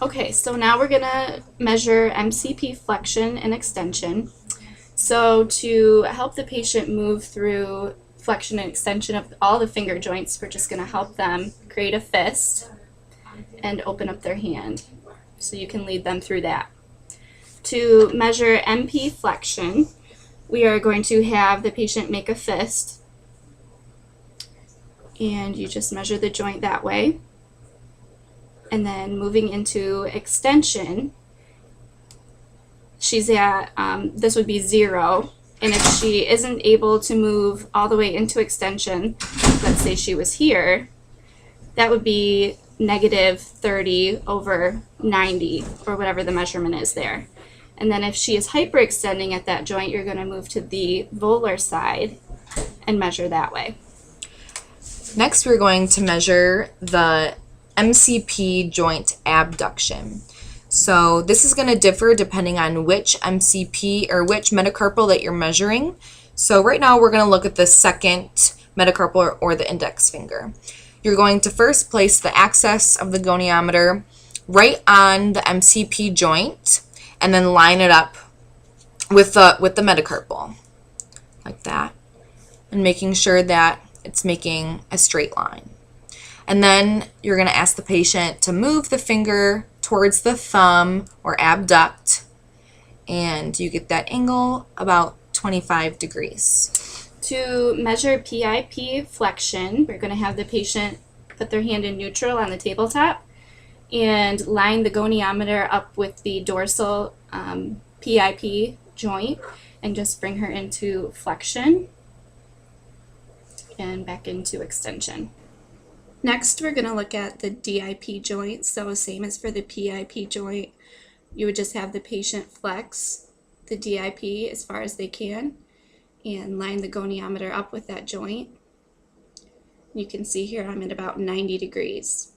Okay, so now we're going to measure MCP flexion and extension. So to help the patient move through flexion and extension of all the finger joints, we're just going to help them create a fist and open up their hand. So you can lead them through that. To measure MP flexion, we are going to have the patient make a fist, and you just measure the joint that way. And then moving into extension, she's at, this would be 0, and if she isn't able to move all the way into extension, let's say she was here, that would be -30/90, or whatever the measurement is there. And then if she is hyperextending at that joint, you're going to move to the volar side and measure that way. Next, we're going to measure the MCP joint abduction. So this is going to differ depending on which MCP or which metacarpal that you're measuring. So right now we're going to look at the second metacarpal or the index finger. You're going to first place the axis of the goniometer right on the MCP joint and then line it up with the metacarpal like that, and making sure that it's making a straight line. And then you're going to ask the patient to move the finger towards the thumb or abduct, and you get that angle about 25 degrees. To measure PIP flexion, we're going to have the patient put their hand in neutral on the tabletop and line the goniometer up with the dorsal PIP joint and just bring her into flexion and back into extension. Next, we're going to look at the DIP joint. So same as for the PIP joint, you would just have the patient flex the DIP as far as they can and line the goniometer up with that joint. You can see here I'm at about 90 degrees.